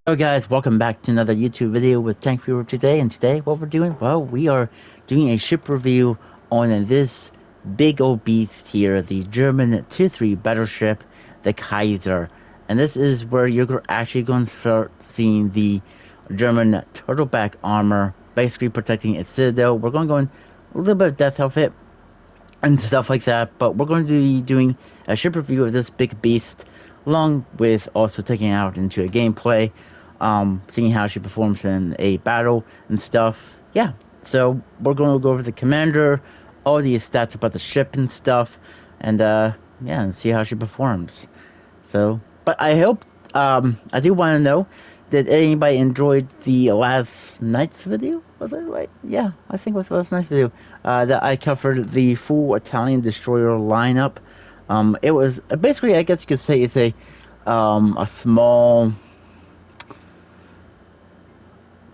Hello guys, welcome back to another YouTube video with Tank Viewer today. And today what we're doing, well, we are doing a ship review on this big old beast here, the German Tier 3 battleship, the Kaiser. And this is where you're actually going to start seeing the German turtleback armor basically protecting its citadel. We're going to go in a little bit of depth of it and stuff like that, but we're going to be doing a ship review of this big beast along with also taking it out into a gameplay, seeing how she performs in a battle and stuff. Yeah, so we're going to go over the commander, all the stats about the ship and stuff, and yeah, and see how she performs. So, but I hope, I do want to know, did anybody enjoy the last night's video? Was it right? Yeah, I think it was last night's video. That I covered the full Italian destroyer lineup. It was basically, I guess you could say, it's a small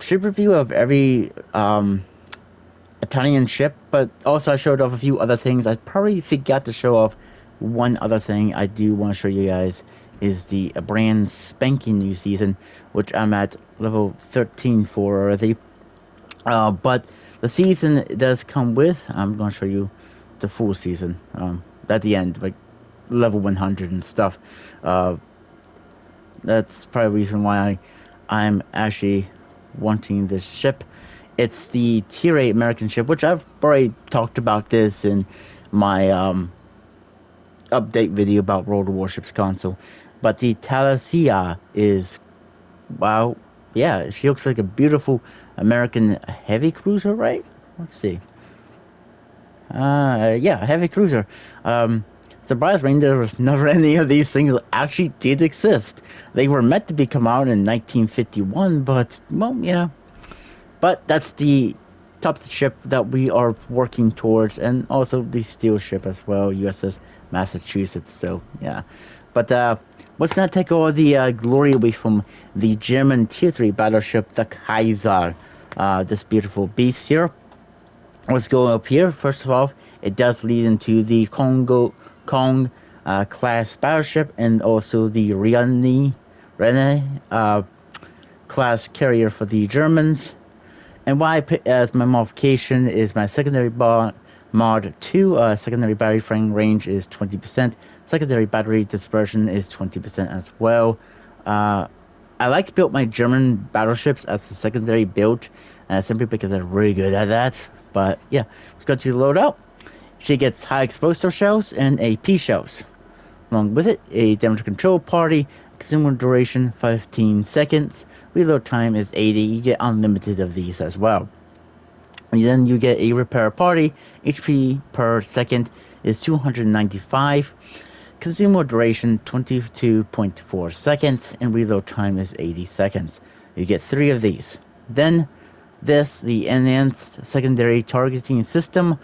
ship review of every Italian ship, but also I showed off a few other things. I probably forgot to show off one other thing I do want to show you guys is the brand spanking new season, which I'm at level 13 for already. But the season does come with, I'm going to show you the full season at the end, like level 100 and stuff. That's probably the reason why I'm actually wanting this ship. It's the Tier 8 American ship, which I've already talked about this in my update video about World of Warships console. But the Talasia is, wow, yeah, she looks like a beautiful American heavy cruiser, right? Let's see. Yeah, heavy cruiser. Surprised me there was never any of these things that actually did exist. They were meant to be come out in 1951, but, well, yeah. But that's the top ship that we are working towards, and also the steel ship as well, USS Massachusetts. So yeah, but let's not take all the glory away from the German Tier 3 battleship, the Kaiser. This beautiful beast here. Let's go up here. First of all, it does lead into the Kong class battleship, and also the Rene class carrier for the Germans. And what I put as my modification is my secondary mod 2. Secondary battery frame range is 20%. Secondary battery dispersion is 20% as well. I like to build my German battleships as a secondary build, simply because they're really good at that. But yeah, let's go to loadout. She gets high explosive shells and AP shells. Along with it, a damage control party, consumer duration 15 seconds, reload time is 80, you get unlimited of these as well. And then you get a repair party, HP per second is 295, consumer duration 22.4 seconds, and reload time is 80 seconds. You get 3 of these. Then the enhanced secondary targeting system,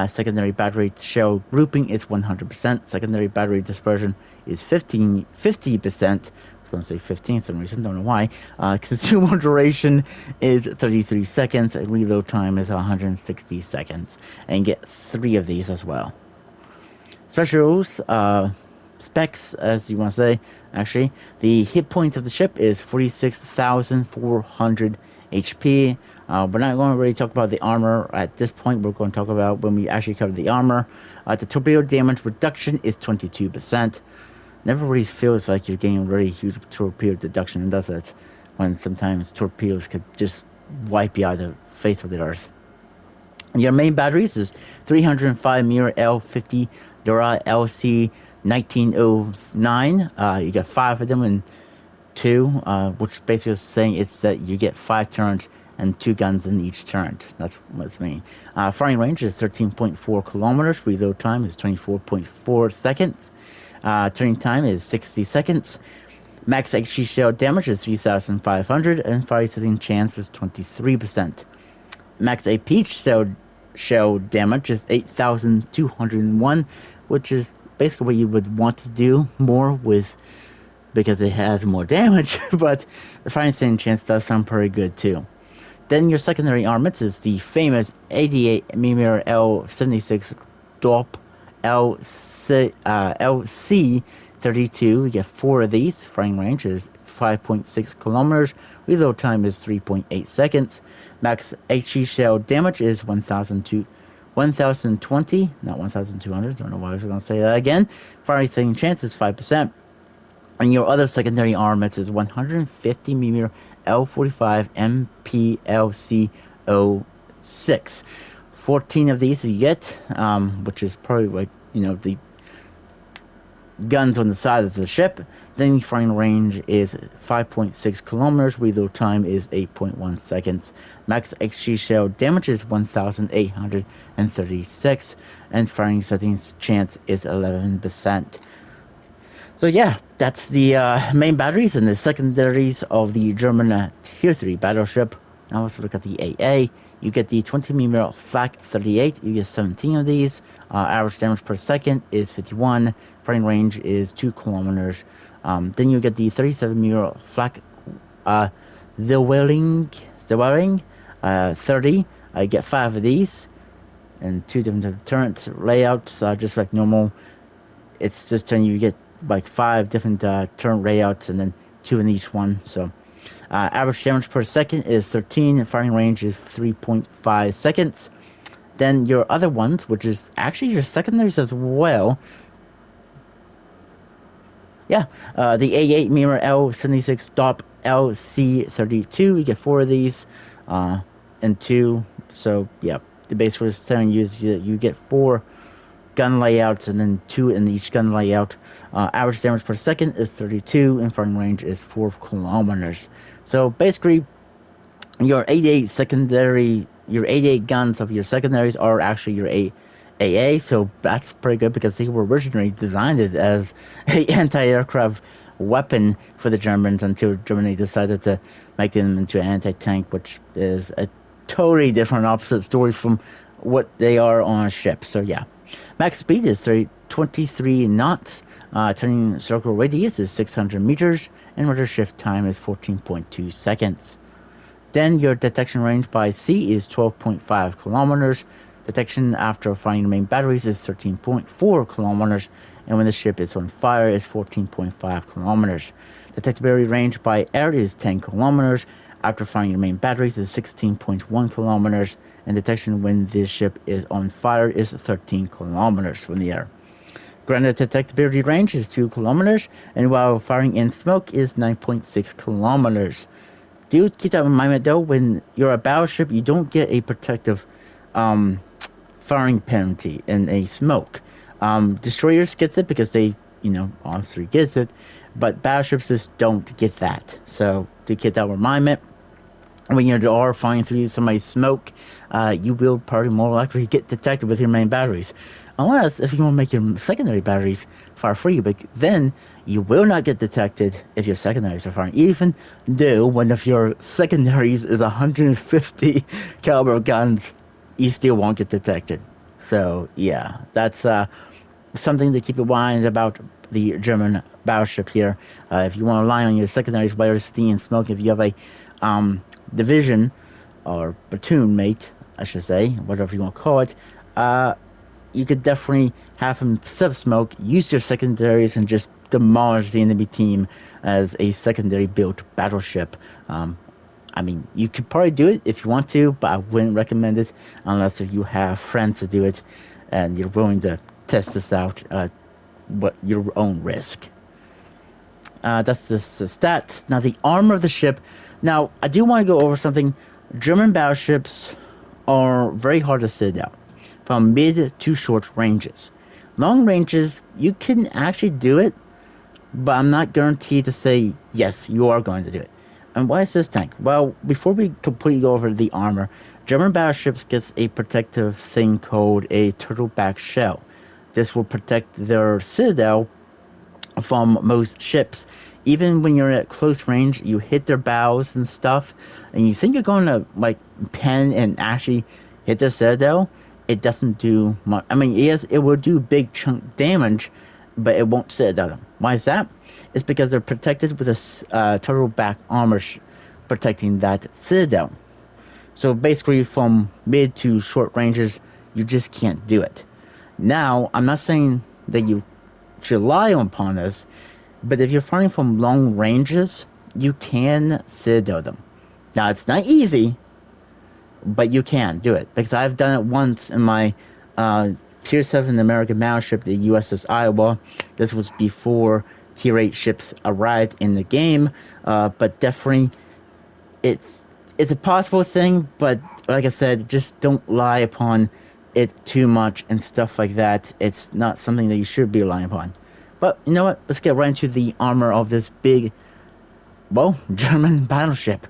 secondary battery shell grouping is 100%, secondary battery dispersion is 50%. I was going to say 15 for some reason, don't know why. Consumer duration is 33 seconds, and reload time is 160 seconds. And you get 3 of these as well. Specials, specs, as you want to say, actually, the hit points of the ship is 46,400 HP. We're not going to really talk about the armor at this point. We're going to talk about when we actually cover the armor. The torpedo damage reduction is 22%. Never really feels like you're getting really huge torpedo deduction, does it? When sometimes torpedoes could just wipe you out of the face of the earth. Your main batteries is 305 Mir L50 Dura LC 1909. You get 5 of them in 2, which basically is saying it's that you get 5 turns and 2 guns in each turn. That's what it's mean. Firing range is 13.4 kilometers. Reload time is 24.4 seconds. Turning time is 60 seconds. Max HE shell damage is 3,500, and fire setting chance is 23%. Max AP shell damage is 8,201, which is basically what you would want to do more with, because it has more damage, but the fire setting chance does sound pretty good too. Then your secondary armaments is the famous 88mm L76 DOP LC32. You get 4 of these. Firing range is 5.6 kilometers. Reload time is 3.8 seconds. Max HE shell damage is 1020, not 1200. Don't know why I was going to say that again. Firing saving chance is 5%. And your other secondary armaments is 150mm L45 MPLC06. 14 of these you get, which is probably like, the guns on the side of the ship. Then the firing range is 5.6 kilometers. Reload time is 8.1 seconds. Max XG shell damage is 1,836, and firing setting chance is 11%. So yeah, that's the main batteries and the secondaries of the German Tier 3 battleship. Now let's look at the AA. You get the 20mm Flak 38. You get 17 of these. Average damage per second is 51. Firing range is 2 kilometers. Then you get the 37mm Flak Zewering 30. I get 5 of these, and 2 different turret layouts, just like normal. It's just telling you get like 5 different turret layouts, and then 2 in each one. So average damage per second is 13, and firing range is 3.5 seconds. Then your other ones, which is actually your secondaries as well. Yeah, the A8 Mirror L76 Stop LC32, you get 4 of these, and 2. So yeah, the base was telling you is you get 4 gun layouts, and then 2 in each gun layout. Average damage per second is 32, and firing range is 4 kilometers. So basically, your 88 guns of your secondaries are actually your AA. So that's pretty good, because they were originally designed it as an anti-aircraft weapon for the Germans, until Germany decided to make them into an anti-tank, which is a totally different opposite story from what they are on a ship. So yeah. Max speed is 23 knots. Turning circle radius is 600 meters, and rudder shift time is 14.2 seconds. Then your detection range by sea is 12.5 kilometers. Detection after firing the main batteries is 13.4 kilometers, and when the ship is on fire is 14.5 kilometers. Detectability range by air is 10 kilometers. After firing the main batteries is 16.1 kilometers, and detection when the ship is on fire is 13 kilometers from the air. Grounded detectability range is 2 kilometers, and while firing in smoke is 9.6 kilometers. Do keep that in mind, though, when you're a battleship, you don't get a protective firing penalty in a smoke. Destroyers gets it because they, obviously gets it, but battleships just don't get that. So do keep that in mind. When you are firing through somebody's smoke, you will probably more likely get detected with your main batteries. Unless if you want to make your secondary batteries fire free, but then you will not get detected if your secondaries are firing. Even though one of your secondaries is 150 caliber guns, you still won't get detected. So yeah, that's something to keep in mind about the German battleship here. If you want to rely on your secondaries, whether it's steam and smoke, if you have a division or platoon mate, I should say, whatever you want to call it, you could definitely have him set smoke, use your secondaries, and just demolish the enemy team as a secondary built battleship. I mean, you could probably do it if you want to, but I wouldn't recommend it unless if you have friends to do it and you're willing to test this out at your own risk. That's the stats. Now, the armor of the ship. Now, I do want to go over something. German battleships are very hard to sit down from mid to short ranges. Long ranges, you can actually do it, but I'm not guaranteed to say, yes, you are going to do it. And why is this tank? Well, before we completely go over the armor, German battleships gets a protective thing called a turtleback shell. This will protect their citadel from most ships. Even when you're at close range, you hit their bows and stuff, and you think you're going to pen and actually hit their citadel, it doesn't do much. I mean, yes, it will do big chunk damage, but it won't citadel them. Why is that? It's because they're protected with a turtleback armor protecting that citadel. So basically, from mid to short ranges, you just can't do it. Now, I'm not saying that you should rely upon this, but if you're firing from long ranges, you can citadel them. Now, it's not easy, but you can do it, because I've done it once in my Tier 7 American battleship, the USS Iowa. This was before Tier 8 ships arrived in the game, but definitely it's a possible thing, but like I said, just don't rely upon it too much and stuff like that. It's not something that you should be relying upon. But you know what? Let's get right into the armor of this big, well, German battleship.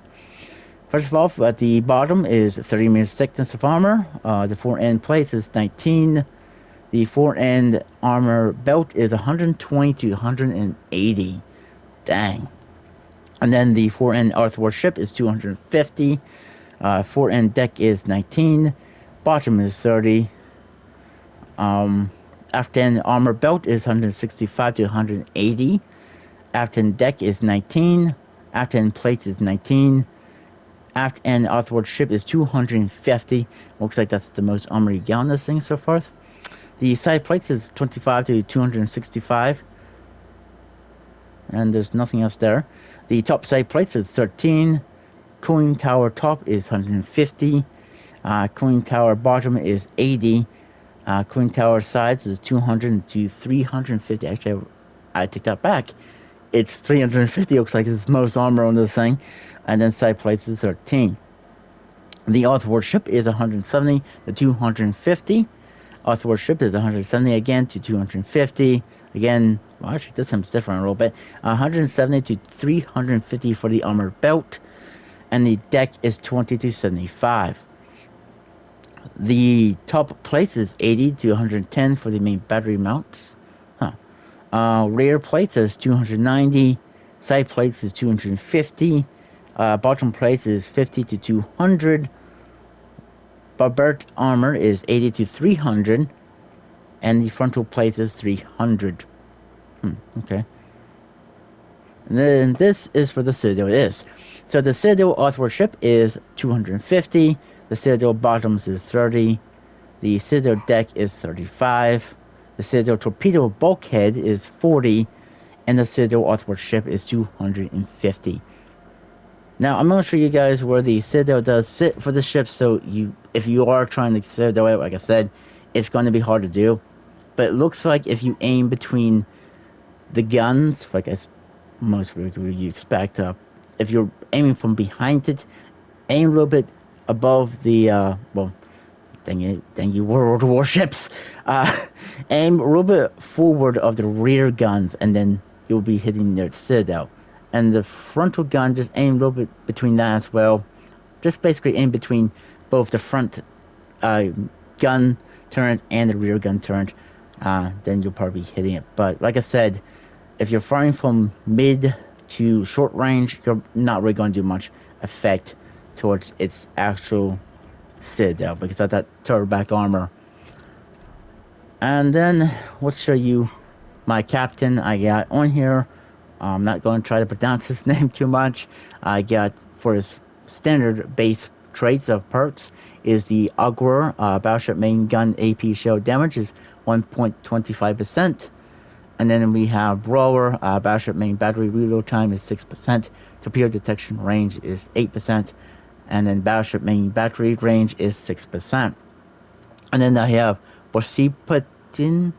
First of all, at the bottom is 30 meters thickness of armor. The fore-end plate is 19. The fore-end armor belt is 120 to 180. Dang. And then the fore-end earthwork ship is 250. Fore-end deck is 19. Bottom is 30. Aft-end armor belt is 165 to 180. Aft-end deck is 19. Aft-end plates is 19. Aft-end earthwork ship is 250. Looks like that's the most armor you get on this thing so far. The side plates is 25 to 265. And there's nothing else there. The top side plates is 13. Cooling tower top is 150. Cooling tower bottom is 80. Cooling tower sides is 200 to 350. Actually, I take that back. It's 350. Looks like it's most armor on this thing. And then side plates is 13. The earthwork ship is 170 to 250. Earthwork ship is 170 again to 250. Again, well, actually, this time's different a little bit. 170 to 350 for the armor belt. And the deck is 20 to 75. The top plates is 80 to 110 for the main battery mounts. Rear plates is 290. Side plates is 250. Bottom plates is 50 to 200. Barbette armor is 80 to 300. And the frontal plates is 300. Okay. And then this is for the Citadel. It is. So the Citadel earthwork ship is 250. The Citadel bottoms is 30. The Citadel deck is 35. The Citadel torpedo bulkhead is 40. And the Citadel earthwork ship is 250. Now, I'm going to show you guys where the Citadel does sit for the ship. So if you are trying to Citadel it, like I said, it's going to be hard to do. But it looks like if you aim between the guns, like most you expect, if you're aiming from behind it, aim a little bit above the well, dang you World Warships, aim a little bit forward of the rear guns, and then you'll be hitting their Citadel. And the frontal gun, just aim a little bit between that as well. Just basically aim between both the front gun turret and the rear gun turret. Then you'll probably be hitting it. But like I said, if you're firing from mid to short range, you're not really going to do much effect towards its actual Citadel because of that turret back armor. And then let's show you my captain I got on here. I'm not going to try to pronounce his name too much. I got, for his standard base traits of perks, is the Augur battleship main gun AP shell damage is 1.25%. And then we have Brawler battleship main battery reload time is 6%. Torpedo detection range is 8%. And then battleship main battery range is 6%. And then I have Borsipin,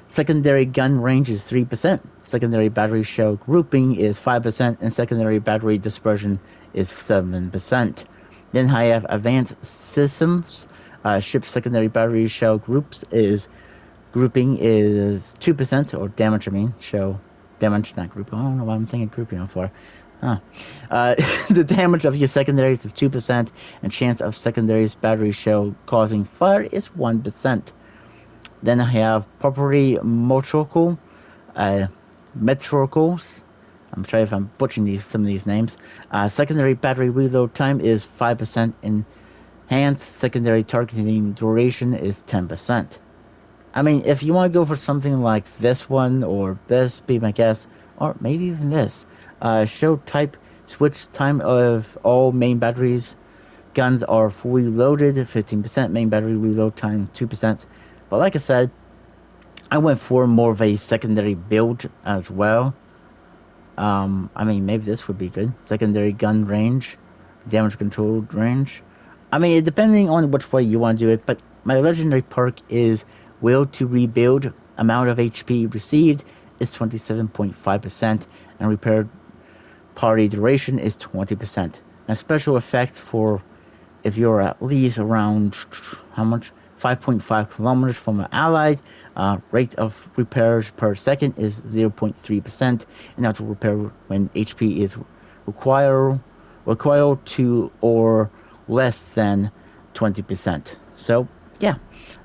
secondary gun range is 3%. Secondary battery shell grouping is 5%, and secondary battery dispersion is 7%. Then I have advanced systems. Ship secondary battery shell grouping is 2%, or damage. Shell damage, not grouping. I don't know why I'm thinking grouping for. The damage of your secondaries is 2%, and chance of secondaries battery shell causing fire is 1%. Then I have property metricals. I'm sorry if I'm butchering some of these names. Secondary battery reload time is 5%. Enhanced secondary targeting duration is 10%. If you want to go for something like this one, or this, be my guess, or maybe even this. Show type switch time of all main batteries. Guns are fully loaded, 15%. Main battery reload time, 2%. But like I said, I went for more of a secondary build as well. I mean, maybe this would be good. Secondary gun range, damage controlled range. I mean, depending on which way you want to do it, but my legendary perk is will to rebuild. Amount of HP received is 27.5%, and repair party duration is 20%. And special effects for if you're at least around how much 5.5 kilometers from an ally, rate of repairs per second is 0.3%, and auto repair when HP is required to or less than 20%. So yeah,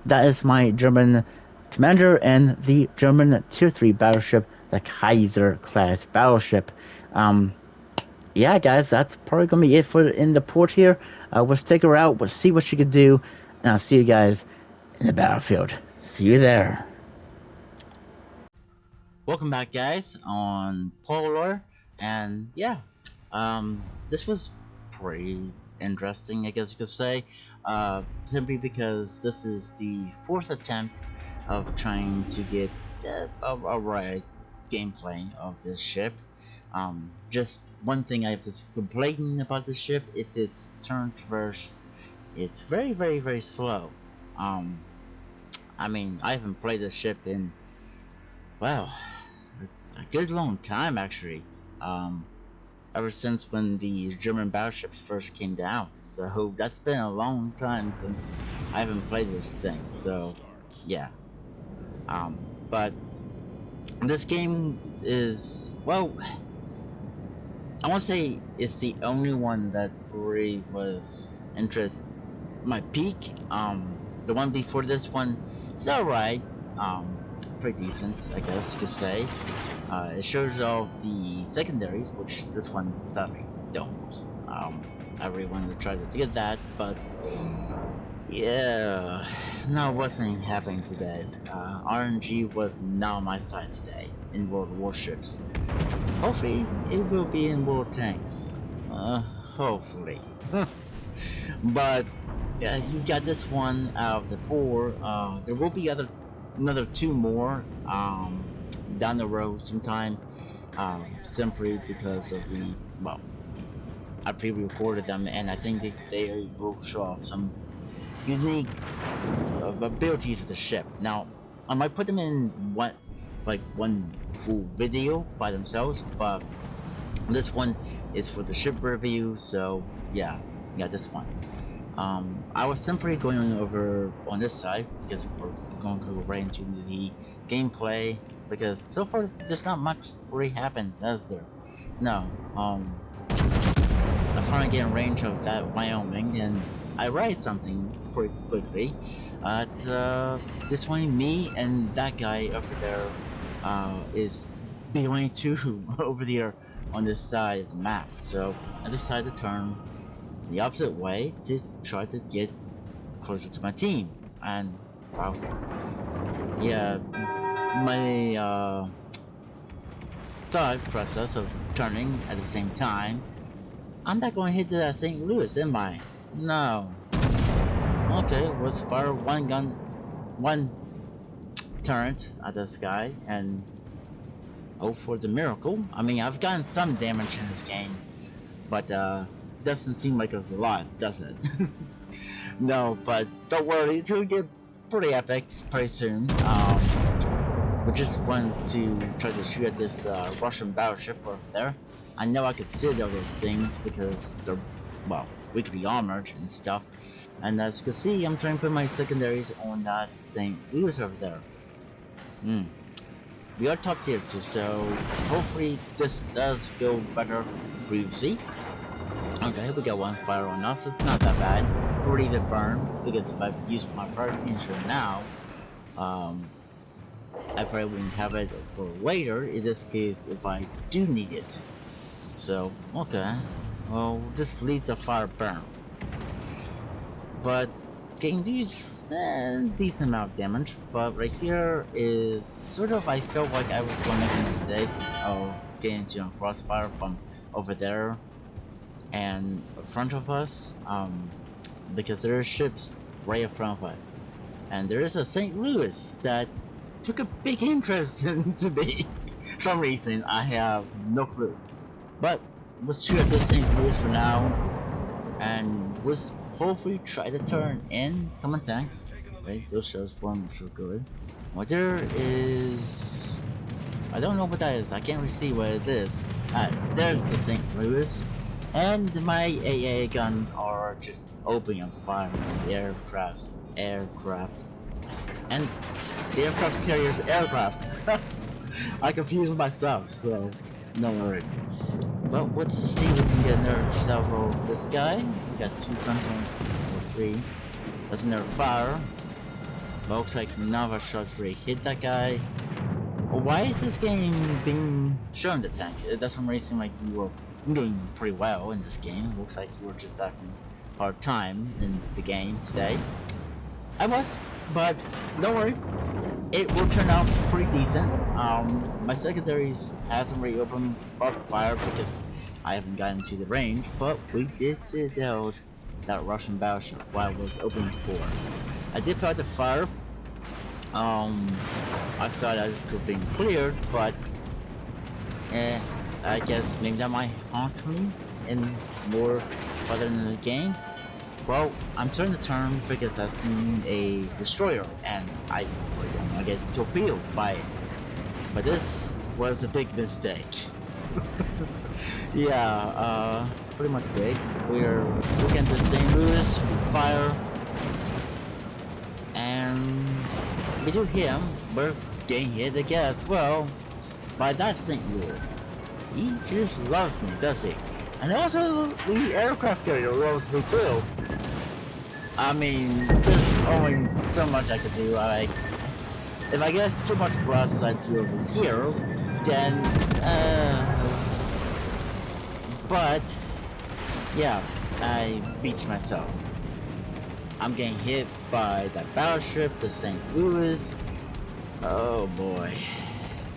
that is my German commander and the German tier 3 battleship, the Kaiser class battleship. Um, yeah, guys, that's probably gonna be it for in the port here. Let's take her out. We'll see what she can do, and I'll see you guys in the battlefield. See you there. Welcome back, guys, on Polar, and yeah, this was pretty interesting, I guess you could say, simply because this is the fourth attempt of trying to get a right gameplay of this ship. Just one thing I have to complain about the ship is its turn traverse. It's very, very, very slow. Um, I mean, I haven't played the ship in, well, a good long time actually. Um, Ever since when the German battleships first came out. So that's been a long time since I haven't played this thing. So, yeah. But this game is, well, I won't say it's the only one that really was interest my peak. The one before this one is alright. Pretty decent, I guess you could say. It shows all the secondaries, which this one sadly don't. I really wanted to try to get that, but yeah, no, it wasn't happening today. RNG was not on my side today in World Warships. Hopefully, it will be in World Tanks. Hopefully. But yeah, you got this one out of the four. There will be another two more down the road sometime. Simply because of the, well, I pre-recorded them, and I think they will show off some unique abilities of the ship. Now, I might put them in one full video by themselves, but this one is for the ship review, so yeah, this one. I was simply going over on this side because we're going to go right into the gameplay, because so far there's not much really happened, does there? No. I finally get in range of that Wyoming, and I write something pretty quickly. There's only me and that guy over there is the only two over there on this side of the map. So I decided to turn the opposite way to try to get closer to my team. And wow, yeah, my thought process of turning at the same time, I'm not going to hit that St. Louis, am I? No. Okay, let's fire one turret at this guy, and hope for the miracle. I mean, I've gotten some damage in this game, but doesn't seem like it's a lot, does it? No, but don't worry, it will get pretty epic pretty soon. We just wanted to try to shoot at this Russian battleship over there. I know I could see all those things because they're, well, weakly armored and stuff. And as you can see, I'm trying to put my secondaries on that St. Louis over there. We are top tier too, so hopefully this does go better previously. Okay, we got one fire on us, it's not that bad. We'll leave it burn, because if I use my fire extinguisher now, I probably wouldn't have it for later, in this case, if I do need it. So, okay, well, just leave the fire burn. But getting decent amount of damage, but right here is sort of, I felt like I was going to make a mistake of getting into a crossfire from over there and in front of us, because there are ships right in front of us, and there is a St. Louis that took a big interest into me. Some reason I have no clue. But let's shoot at this St. Louis for now, and let's hopefully try to turn in. Come on, tank. Right, those shells form so good. Well, there is. I don't know what that is. I can't really see what it is. There's the St. Louis, and my AA guns are just opening on fire on the aircraft, and the aircraft carrier's aircraft. I confused myself, so no worry. But let's see if we can get another salvo of this guy. We got 2 guns or 3. That's another fire. But looks like none of our shots really hit that guy. Why is this game being shown the tank? It doesn't really seem like you were doing pretty well in this game. It looks like you were just having a hard time in the game today. I was, but don't worry. It will turn out pretty decent. My secondaries hasn't really opened up fire because I haven't gotten to the range, but we did sit out that Russian battleship while it was open for. I did put out the fire. I thought I could have been cleared, but I guess maybe that might haunt me in more further in the game. Well, I'm turning the turn because I've seen a destroyer and I really don't want to get torpedoed by it. But this was a big mistake. Yeah, pretty much big. We're looking at the St. Louis, we fire, and we do hit him. We're getting hit again as well by that St. Louis. He just loves me, does he? And also the aircraft carrier loves me too. I mean, there's only so much I could do. If I get too much broadside to over here, then but yeah, I beat myself. I'm getting hit by that battleship, the St. Louis. Oh boy.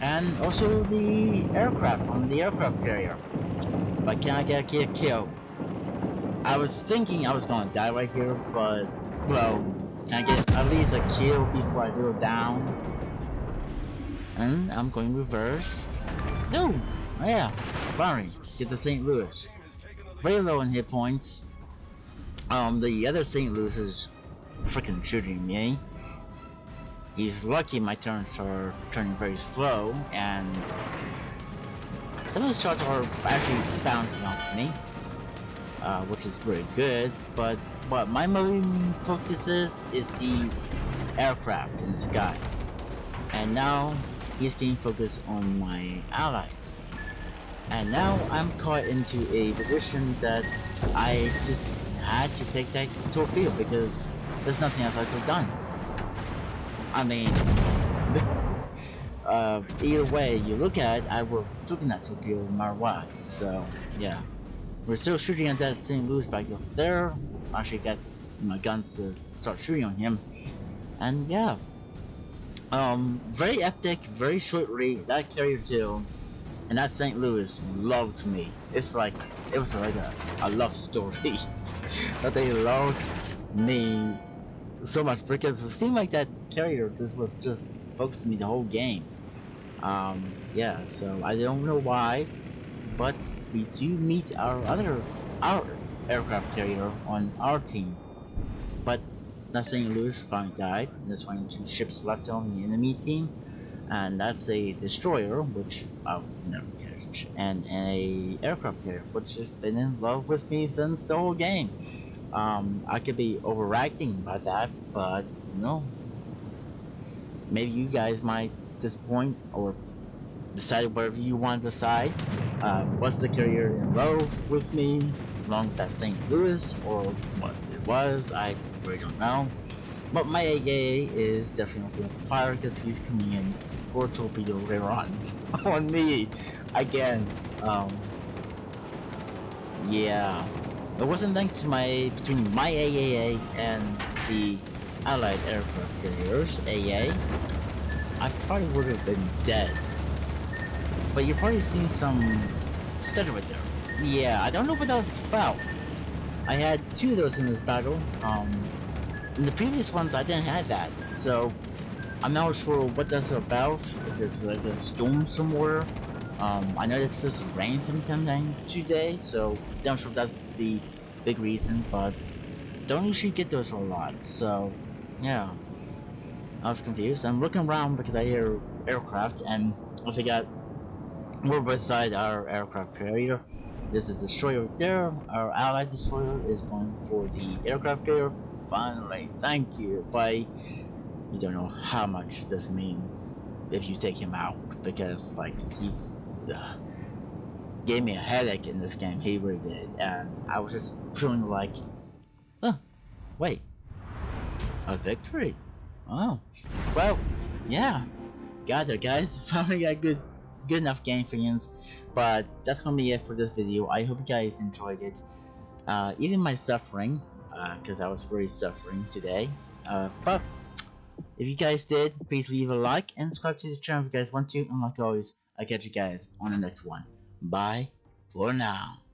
And also the aircraft from the aircraft carrier. But can I get a kill? I was thinking I was gonna die right here, but well, can I get at least a kill before I go down? And I'm going reversed. No! Oh yeah, firing. Get the St. Louis. Very low in hit points. The other St. Louis is freaking shooting me. He's lucky my turns are turning very slow, and some of his shots are actually bouncing off me, which is really good. But what my main focus is the aircraft in the sky, and now he's getting focused on my allies. And now I'm caught into a position that I just had to take that torpedo because there's nothing else I could have done. I mean, either way you look at it, I was looking at torpedo no matter what. So yeah, we're still shooting at that St. Louis back up there. I actually got my guns to start shooting on him, and yeah, very epic, very short read. That carrier too, and that St. Louis loved me. It's like it was like a love story that they loved me so much because it seemed like that carrier just was just focusing me the whole game. Yeah, so I don't know why, but we do meet our aircraft carrier on our team. But that St. Louis finally died. There's only 2 ships left on the enemy team, and that's a destroyer, which I'll never catch, and a aircraft carrier, which has been in love with me since the whole game. I could be overacting by that, but no. Maybe you guys might disappoint or decide whatever you want to decide. Was the carrier in love with me along with that St. Louis, or what it was? I really don't know. But my AA is definitely on fire because he's coming in for a torpedo later on me again. Yeah. It wasn't thanks to between my AAA and the Allied aircraft carriers AA, I probably would have been dead. But you've probably seen some stutter right there. Yeah, I don't know what that was about. I had 2 of those in this battle. In the previous ones I didn't have that. So I'm not sure what that's about. If there's like a storm somewhere. I know it's supposed to rain sometime today, so not sure if that's the big reason, but don't usually get those a lot. So yeah, I was confused. I'm looking around because I hear aircraft, and I forgot we're beside our aircraft carrier. There's a destroyer there. Our allied destroyer is going for the aircraft carrier. Finally, thank you. But you don't know how much this means if you take him out, because like he's gave me a headache in this game. He really did, and I was just feeling like, oh, wait, a victory. Oh, well, yeah, got there, guys. Finally got good enough game for you. But that's gonna be it for this video. I hope you guys enjoyed it. Even my suffering, because I was really suffering today. But if you guys did, please leave a like and subscribe to the channel if you guys want to. And like always, I'll catch you guys on the next one. Bye for now.